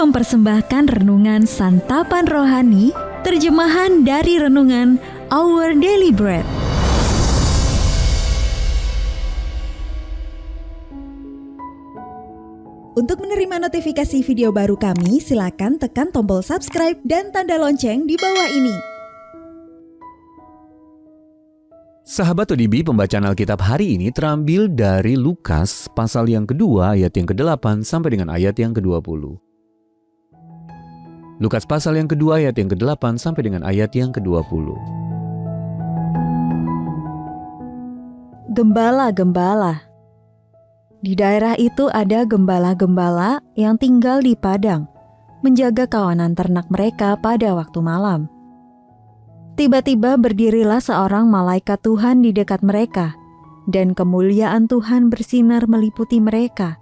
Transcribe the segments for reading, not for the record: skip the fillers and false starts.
mempersembahkan renungan Santapan Rohani, terjemahan dari renungan Our Daily Bread. Untuk menerima notifikasi video baru kami, silakan tekan tombol subscribe dan tanda lonceng di bawah ini. Sahabat ODB, pembacaan Alkitab hari ini terambil dari Lukas pasal yang kedua ayat yang ke-8 sampai dengan ayat yang ke-20. Lukas pasal yang kedua ayat yang ke-8 sampai dengan ayat yang ke-20. Gembala-gembala. Di daerah itu ada gembala-gembala yang tinggal di padang, menjaga kawanan ternak mereka pada waktu malam. Tiba-tiba berdirilah seorang malaikat Tuhan di dekat mereka, dan kemuliaan Tuhan bersinar meliputi mereka,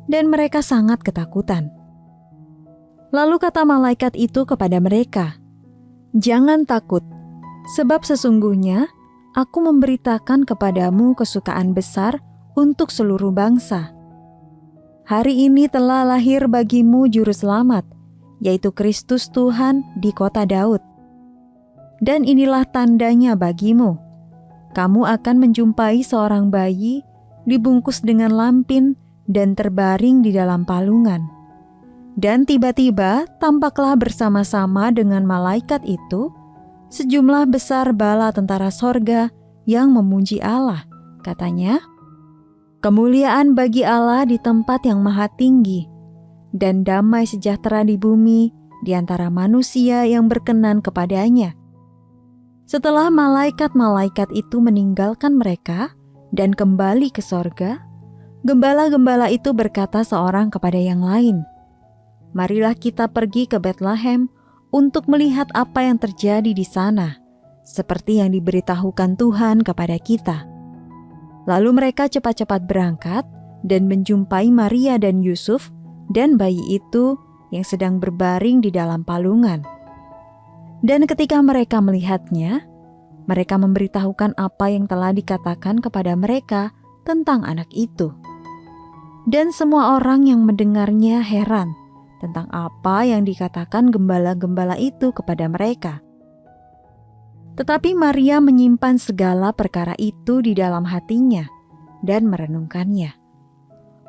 dan mereka sangat ketakutan. Lalu kata malaikat itu kepada mereka, "Jangan takut, sebab sesungguhnya aku memberitakan kepadamu kesukaan besar untuk seluruh bangsa. Hari ini telah lahir bagimu Juru Selamat, yaitu Kristus Tuhan di kota Daud. Dan inilah tandanya bagimu. Kamu akan menjumpai seorang bayi dibungkus dengan lampin dan terbaring di dalam palungan." Dan tiba-tiba tampaklah bersama-sama dengan malaikat itu sejumlah besar bala tentara sorga yang memuji Allah. Katanya, "Kemuliaan bagi Allah di tempat yang maha tinggi, dan damai sejahtera di bumi di antara manusia yang berkenan kepadanya." Setelah malaikat-malaikat itu meninggalkan mereka dan kembali ke sorga, gembala-gembala itu berkata seorang kepada yang lain, "Marilah kita pergi ke Betlehem untuk melihat apa yang terjadi di sana, seperti yang diberitahukan Tuhan kepada kita." Lalu mereka cepat-cepat berangkat dan menjumpai Maria dan Yusuf dan bayi itu yang sedang berbaring di dalam palungan. Dan ketika mereka melihatnya, mereka memberitahukan apa yang telah dikatakan kepada mereka tentang anak itu. Dan semua orang yang mendengarnya heran tentang apa yang dikatakan gembala-gembala itu kepada mereka. Tetapi Maria menyimpan segala perkara itu di dalam hatinya dan merenungkannya.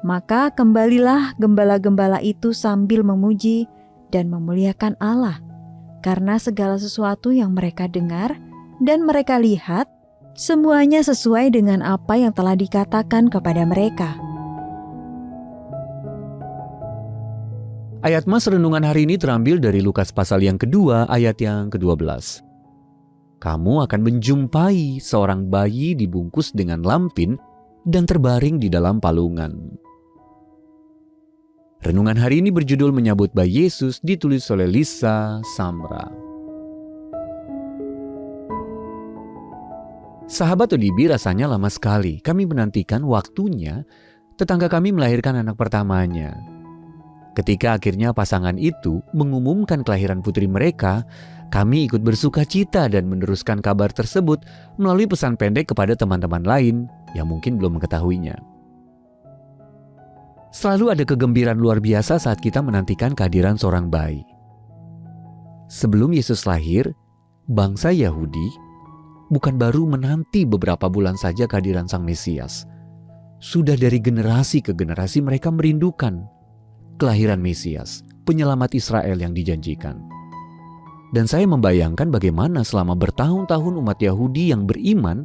Maka kembalilah gembala-gembala itu sambil memuji dan memuliakan Allah, karena segala sesuatu yang mereka dengar dan mereka lihat, semuanya sesuai dengan apa yang telah dikatakan kepada mereka. Ayat mas renungan hari ini terambil dari Lukas pasal yang kedua ayat yang ke-12. Kamu akan menjumpai seorang bayi dibungkus dengan lampin dan terbaring di dalam palungan. Renungan hari ini berjudul Menyambut Bayi Yesus, ditulis oleh Lisa Samra. Sahabat ODB, rasanya lama sekali kami menantikan waktunya tetangga kami melahirkan anak pertamanya. Ketika akhirnya pasangan itu mengumumkan kelahiran putri mereka, kami ikut bersuka cita dan meneruskan kabar tersebut melalui pesan pendek kepada teman-teman lain yang mungkin belum mengetahuinya. Selalu ada kegembiraan luar biasa saat kita menantikan kehadiran seorang bayi. Sebelum Yesus lahir, bangsa Yahudi bukan baru menanti beberapa bulan saja kehadiran Sang Mesias. Sudah dari generasi ke generasi mereka merindukan kelahiran Mesias, penyelamat Israel yang dijanjikan. Dan saya membayangkan bagaimana selama bertahun-tahun umat Yahudi yang beriman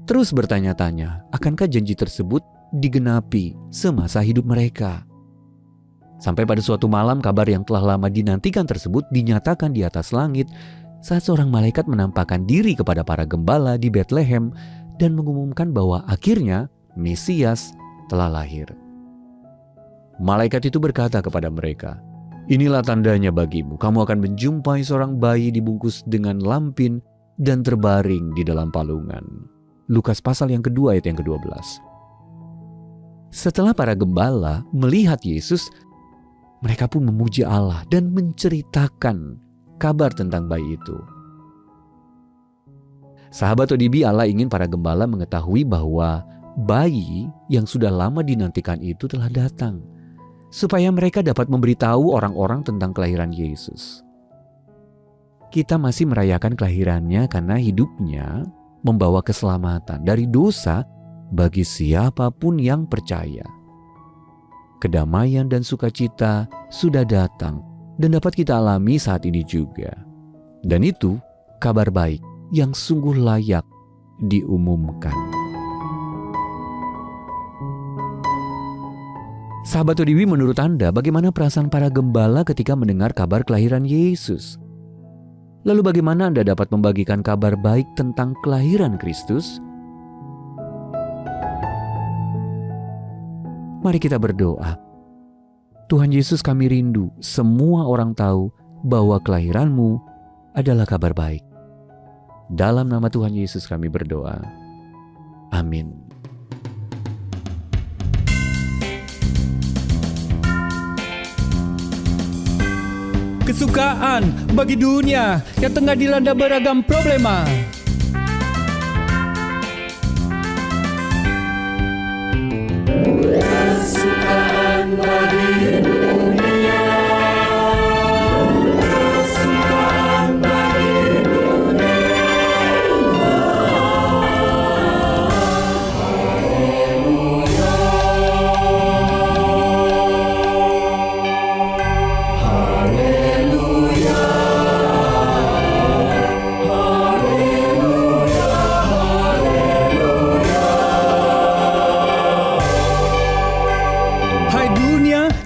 terus bertanya-tanya, akankah janji tersebut digenapi semasa hidup mereka? Sampai pada suatu malam kabar yang telah lama dinantikan tersebut dinyatakan di atas langit saat seorang malaikat menampakkan diri kepada para gembala di Betlehem dan mengumumkan bahwa akhirnya Mesias telah lahir. Malaikat itu berkata kepada mereka, "Inilah tandanya bagimu, kamu akan menjumpai seorang bayi dibungkus dengan lampin dan terbaring di dalam palungan." Lukas pasal yang kedua ayat yang ke-12. Setelah para gembala melihat Yesus, mereka pun memuji Allah dan menceritakan kabar tentang bayi itu. Sahabat ODB, Allah ingin para gembala mengetahui bahwa bayi yang sudah lama dinantikan itu telah datang. supaya mereka dapat memberitahu orang-orang tentang kelahiran Yesus. Kita masih merayakan kelahirannya karena hidupnya membawa keselamatan dari dosa bagi siapapun yang percaya. Kedamaian dan sukacita sudah datang dan dapat kita alami saat ini juga. Dan itu kabar baik yang sungguh layak diumumkan. Sahabat ODB, menurut Anda bagaimana perasaan para gembala ketika mendengar kabar kelahiran Yesus? Lalu bagaimana Anda dapat membagikan kabar baik tentang kelahiran Kristus? Mari kita berdoa. Tuhan Yesus, kami rindu semua orang tahu bahwa kelahiran-Mu adalah kabar baik. Dalam nama Tuhan Yesus kami berdoa. Amin. Kesukaan bagi dunia yang tengah dilanda beragam problema. Kesukaan bagi dunia. Kesukaan bagi dunia.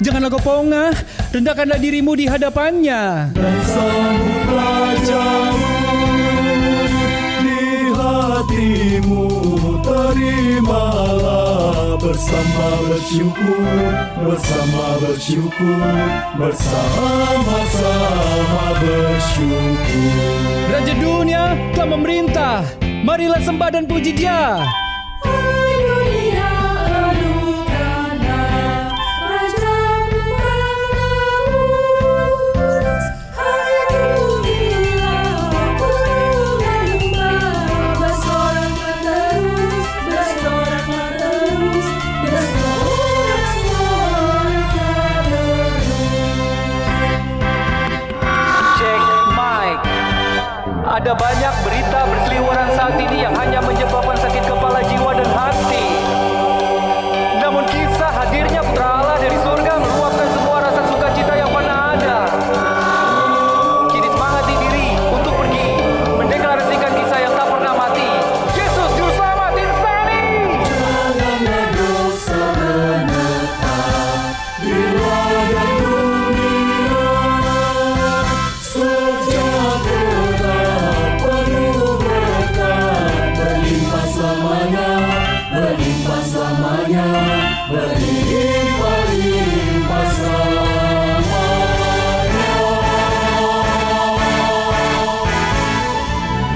Janganlah kau pongah, rendahkanlah dirimu di hadapannya. Dan sambutlah jalan di hatimu, terimalah bersama bersyukur, bersama-sama bersyukur. Raja dunia telah memerintah, marilah sembah dan puji Dia. Ada banyak berita berseliweran saat ini yang hanya menyebabkan sakit kepala jiwa dan hati. Namun kisah hadirnya Putra Allah dari surga meluapkan semua rasa sukacita yang pernah ada. Kini semangati diri untuk pergi mendeklarasikan kisah yang tak pernah mati. Yesus Juru Selamat insani. Janganlah dosa menetap di ladang dunia. Berlimpah selamanya.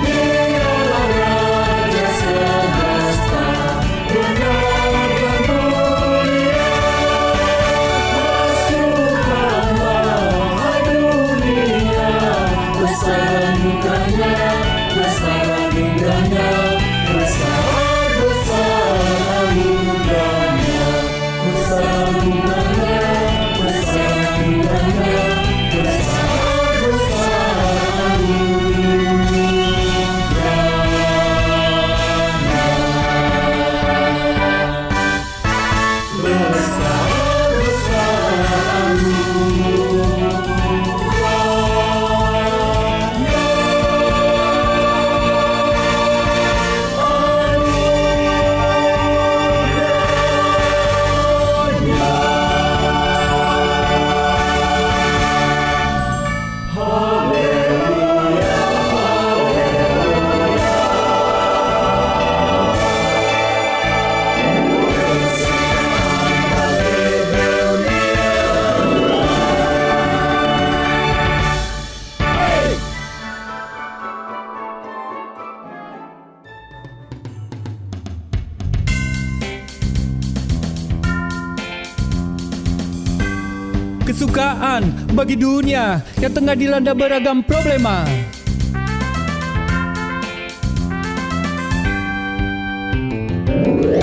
Dialah Raja semesta, benar dan mulia. Masukkanlah dunia, besar anugerahnya, besar anugerahnya, besar anugerahnya. Kesukaan bagi dunia yang tengah dilanda beragam problema.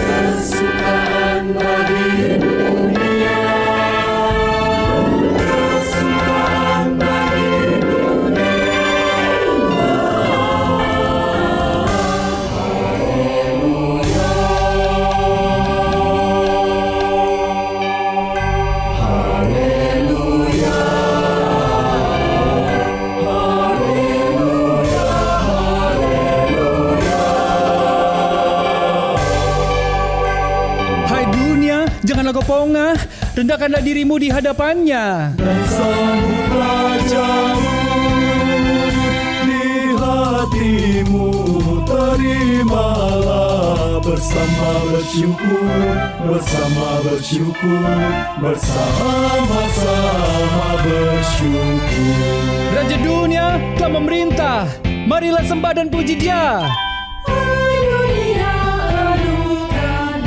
Kesukaan bagi dunia. Janganlah kau pongah, rendahkanlah dirimu di hadapannya. Dan sambutlah jauh di hatimu, terimalah bersama bersyukur, bersama-sama bersyukur. Raja dunia telah memerintah, marilah sembah dan puji Dia. Haleluya, anugerah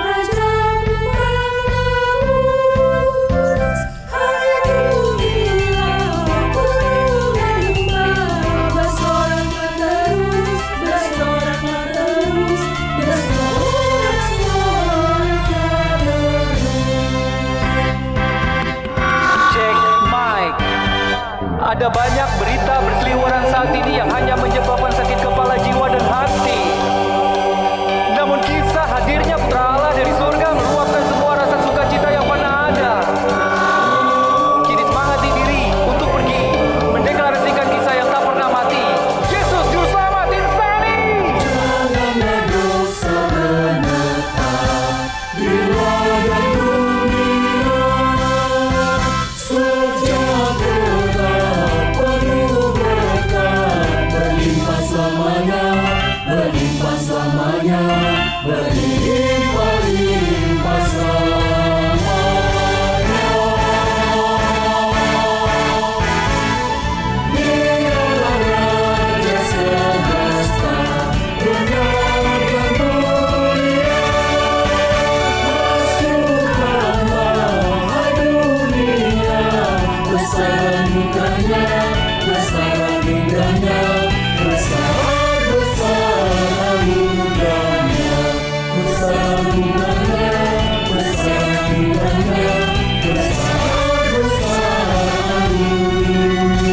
Raja penebus. Haleluya, pulang nyembah, bersorak terus, bersorak terus, bersorak terus. Cek mic. Ada banyak berita berseliweran saat ini yang hanya menyebabkan sakit kepala jiwa dan hati. Namun kisah hadirnya Putra Allah dari surga meluapkan semua rasa sukacita yang pernah ada. Kini semangati diri untuk pergi mendeklarasikan kisah yang tak pernah mati. Yesus Juru Selamat insani. Janganlah dosa menetap di ladang dunia, sejahtera penuh berkat, berlimpah selamanya, berlimpah selamanya, berlimpah selamanya. Dialah Raja semesta, benar dan mulia. Masukkanlah hai dunia, besar anugerahnya, besar anugerahnya, besar anugerahnya, besar anugerahnya, besar anugerahnya, besar anugerahnya.